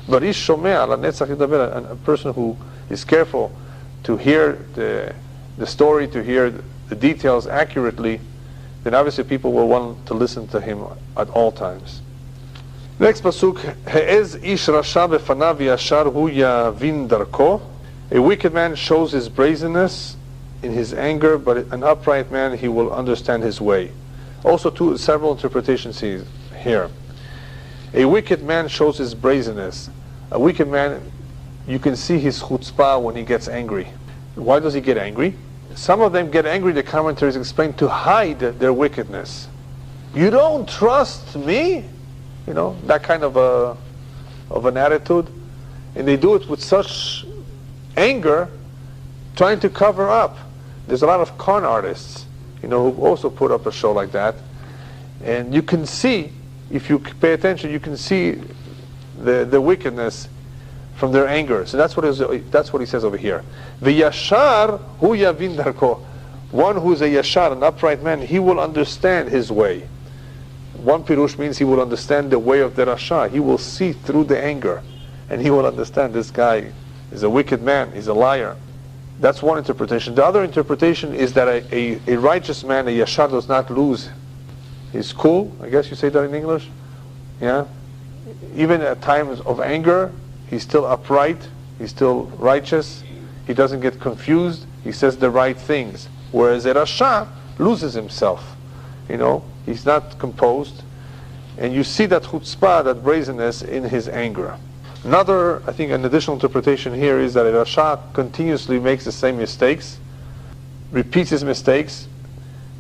A: But ish shomea lanetzach yedaber, a person who is careful to hear the story, to hear the details accurately, then obviously people will want to listen to him at all times. Next pasuk, He'ez ish rasha befanav yashar hu yavin darko. A wicked man shows his brazenness in his anger, but an upright man, he will understand his way. Also several interpretations here. A wicked man shows his brazenness. A wicked man, you can see his chutzpah when he gets angry. Why does he get angry? Some of them get angry, the commentaries explain, to hide their wickedness. You don't trust me? That kind of an attitude. And they do it with such anger, trying to cover up. There's a lot of con artists, who also put up a show like that. And you can see, if you pay attention, you can see the wickedness from their anger. So that's what he says over here. V'yashar hu yavin darko. One who is a yashar, an upright man, he will understand his way. One pirush means he will understand the way of the rasha. He will see through the anger, and he will understand this guy is a wicked man, he's a liar. That's one interpretation. The other interpretation is that a righteous man, a yashar, does not lose his cool. I guess you say that in English? Yeah? Even at times of anger, he's still upright, he's still righteous, he doesn't get confused, he says the right things. Whereas a rasha loses himself. He's not composed. And you see that chutzpah, that brazenness in his anger. Another, I think, an additional interpretation here is that a rasha continuously makes the same mistakes, repeats his mistakes.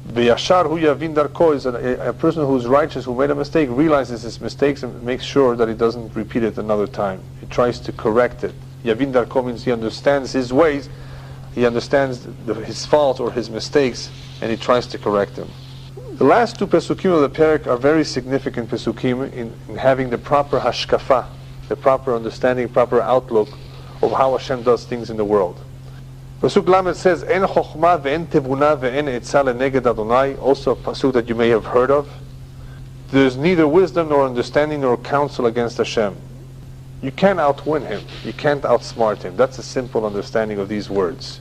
A: V'yashar hu yavin darko is a person who is righteous, who made a mistake, realizes his mistakes and makes sure that he doesn't repeat it another time. He tries to correct it. Yavin darko means he understands his ways, he understands his faults or his mistakes, and he tries to correct them. The last two pesukim of the parak are very significant pesukim in having the proper hashkafa, the proper understanding, proper outlook of how Hashem does things in the world. Pasuk Lamed says, "En chokhmah ve'en tevuna ve'en etzah leneged Adonai." Also a pasuk that you may have heard of. There's neither wisdom nor understanding nor counsel against Hashem. You can't outwin Him. You can't outsmart Him. That's a simple understanding of these words.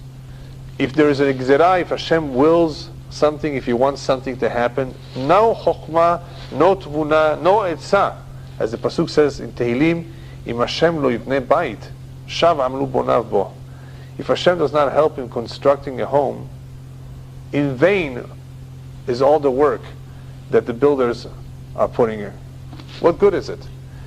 A: If there is an gzerah, if Hashem wills something, if He wants something to happen, no chokhmah, no tvuna, no etzah. As the pasuk says in Tehillim, "Im Hashem lo yivneh bayit, shav amlu bonav bo." If Hashem does not help in constructing a home, in vain is all the work that the builders are putting in. What good is it?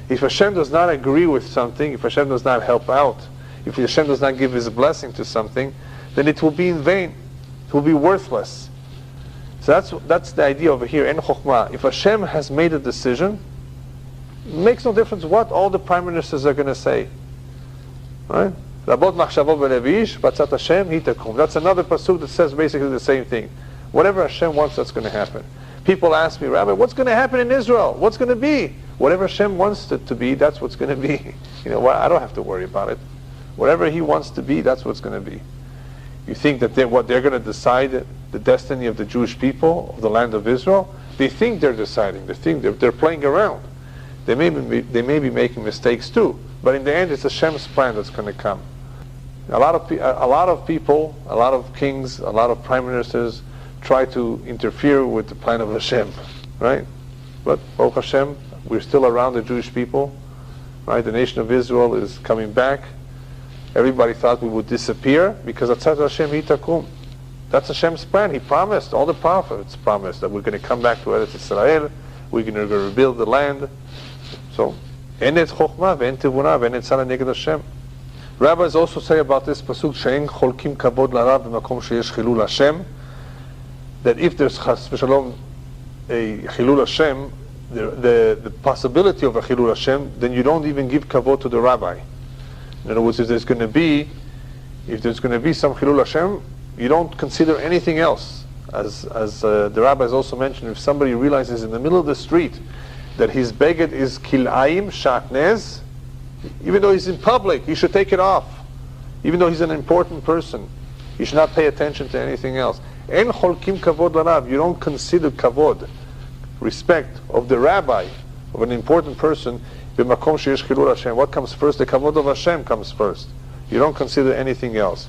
A: If Hashem does not agree with something, if Hashem does not help out, if Hashem does not give His blessing to something, then it will be in vain. It will be worthless. So that's the idea over here, en chokhmah. If Hashem has made a decision, it makes no difference what all the prime ministers are going to say. Right? Rabot machshavot v'levish, batzat Hashem hi takum. That's another pasuk that says basically the same thing. Whatever Hashem wants, that's going to happen. People ask me, Rabbi, what's going to happen in Israel? What's going to be? Whatever Hashem wants it to be, that's what's going to be. I don't have to worry about it. Whatever He wants to be, that's what's going to be. You think that they're going to decide the destiny of the Jewish people, of the land of Israel? They think they're deciding. They think they're playing around. They may be making mistakes too. But in the end, it's Hashem's plan that's going to come. A lot of people, a lot of kings, a lot of prime ministers try to interfere with the plan of Hashem, right? But Baruch Hashem, we're still around the Jewish people, right? The nation of Israel is coming back. Everybody thought we would disappear because Atzat Hashem Hitakum. That's Hashem's plan. He promised, all the prophets promised that we're going to come back to Eretz Israel. We're going to rebuild the land. So, Enet Chokhmah ve'en Tevunah ve'en etzah leneged Hashem. Rabbis also say about this pasuk, she'en cholkim kavod larav b'makom sheyesh chilul Hashem, that if there's chas v'shalom a chilul Hashem, the possibility of a chilul Hashem, then you don't even give kavod to the rabbi. In other words, if there's going to be some chilul Hashem, you don't consider anything else. As the rabbis also mentioned, if somebody realizes in the middle of the street that his beged is kil'ayim shatnez, even though he's in public, he should take it off. Even though he's an important person, he should not pay attention to anything else. En cholkim kavod larav, you don't consider kavod, respect of the rabbi, of an important person, b'makom sheyesh chilul Hashem. What comes first? The kavod of Hashem comes first. You don't consider anything else.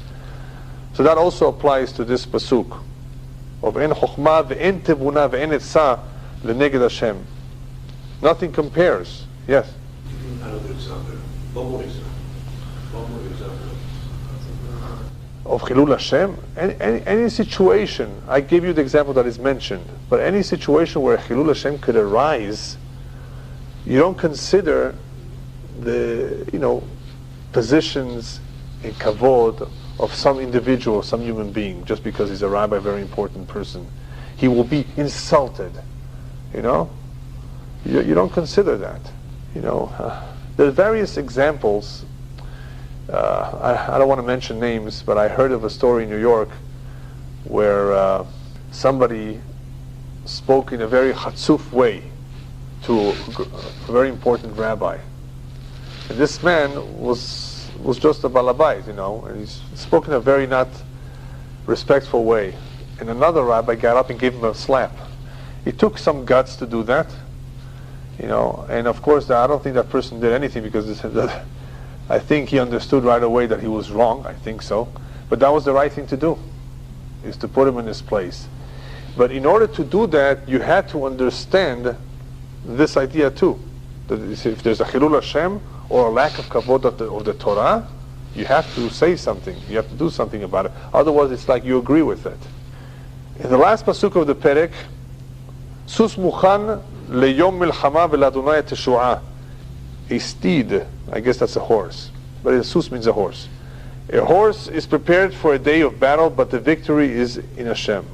A: So that also applies to this pasuk of en chokhmah ve'en tevunah ve'en etzah leneged Hashem. Nothing compares. Yes?
B: Another example. One more example.
A: Of Chilul Hashem, any situation, I gave you the example that is mentioned, but any situation where Chilul Hashem could arise, you don't consider the positions and kavod of some individual, some human being, just because he's a rabbi, a very important person. He will be insulted. You don't consider that. There are various examples I don't want to mention names, but I heard of a story in New York where somebody spoke in a very chatzuf way to a very important rabbi. And this man was just a balabait, and he spoke in a very not respectful way. And another rabbi got up and gave him a slap. It took some guts to do that, and of course I don't think that person did anything, because I think he understood right away that he was wrong. I think so. But that was the right thing to do, is to put him in his place. But in order to do that, you had to understand this idea too. That if there's a chilul Hashem or a lack of kavod of the Torah, you have to say something. You have to do something about it. Otherwise, it's like you agree with it. In the last pasuk of the perek, sus muchan leyom milchama veladonai teshuah. A steed, I guess that's a horse, but a sus means a horse. A horse is prepared for a day of battle, but the victory is in Hashem.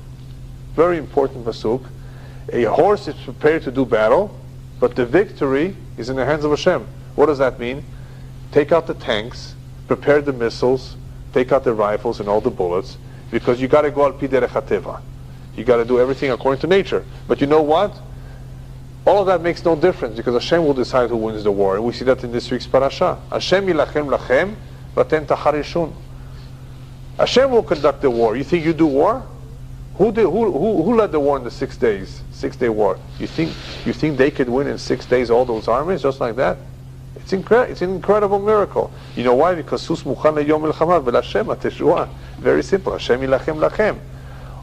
A: Very important pasuk. A horse is prepared to do battle, but the victory is in the hands of Hashem. What does that mean? Take out the tanks, prepare the missiles, take out the rifles and all the bullets, because you got to go al pi derech hateva. You got to do everything according to nature. But you know what? All of that makes no difference, because Hashem will decide who wins the war. And we see that in this week's parasha. Hashem yilachem lachem vatem tacharishun. Hashem will conduct the war. You think you do war? Who led the war in the 6 days? 6-day war. You think they could win in 6 days all those armies just like that? It's an incredible miracle. You know why? Because sus muchan leyom milchama velashem ateshua. Very simple. Hashem yilachem lachem.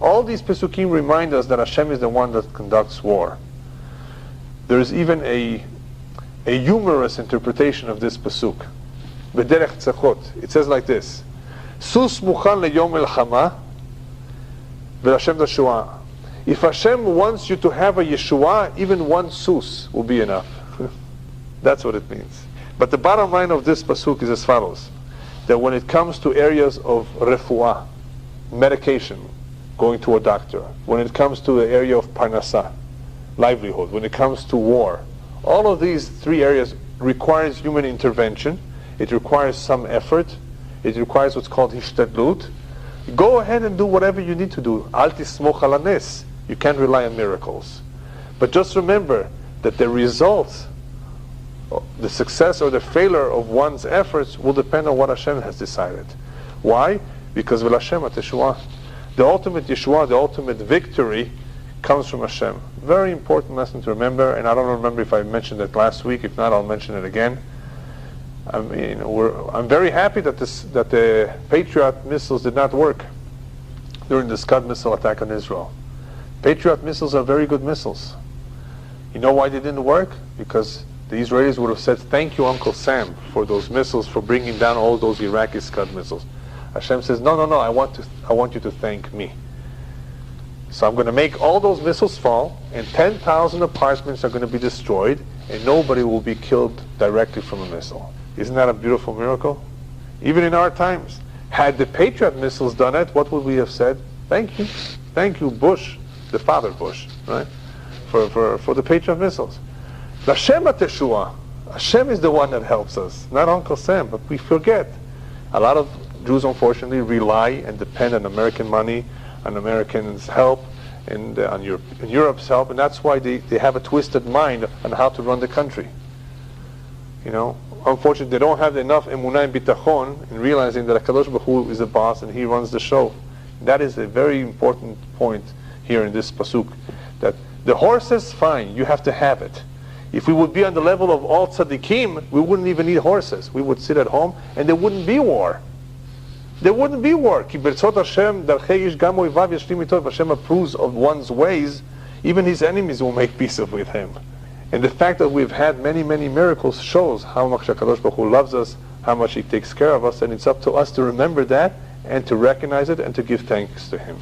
A: All these pesukim remind us that Hashem is the one that conducts war. There is even a humorous interpretation of this pasuk. B'derech tzachot. It says like this: sus muchan leyom milchama velashem teshua. If Hashem wants you to have a Yeshua, even one sus will be enough. That's what it means. But the bottom line of this pasuk is as follows: that when it comes to areas of refuah, medication, going to a doctor, when it comes to the area of parnasah, livelihood, when it comes to war, all of these three areas requires human intervention. It requires some effort. It requires what's called hishtadlut. Go ahead and do whatever you need to do. Al tismoch al hanes. You can't rely on miracles. But just remember that the results, the success or the failure of one's efforts will depend on what Hashem has decided. Why? Because v'lashem ateshua. The ultimate Yeshua, the ultimate victory, comes from Hashem. Very important lesson to remember, and I don't remember if I mentioned it last week. If not, I'll mention it again. I mean, I'm very happy that the Patriot missiles did not work during the Scud missile attack on Israel. Patriot missiles are very good missiles. You know why they didn't work? Because the Israelis would have said, "Thank you, Uncle Sam, for those missiles, for bringing down all those Iraqi Scud missiles." Hashem says, "No, I want you to thank me. So I'm going to make all those missiles fall, and 10,000 apartments are going to be destroyed, and nobody will be killed directly from a missile." Isn't that a beautiful miracle? Even in our times, had the Patriot missiles done it, what would we have said? Thank you, Bush, the father Bush, right? For the Patriot missiles. Hashem ateshua. Hashem is the one that helps us, not Uncle Sam. But we forget. A lot of Jews, unfortunately, rely and depend on American money, on Americans' help, and on Europe's help, and that's why they have a twisted mind on how to run the country. Unfortunately, they don't have enough emunah and bitachon in realizing that HaKadosh Baruch Hu is the boss and He runs the show. That is a very important point here in this pasuk. That the horses, fine, you have to have it. If we would be on the level of all tzaddikim, we wouldn't even need horses. We would sit at home and there wouldn't be war. There wouldn't be war. Ki berzot Hashem darchei ish gam oivav yashlim ito. If Hashem approves of one's ways, even his enemies will make peace with him. And the fact that we've had many, many miracles shows how much HaKadosh Baruch Hu loves us, how much He takes care of us, and it's up to us to remember that and to recognize it and to give thanks to Him.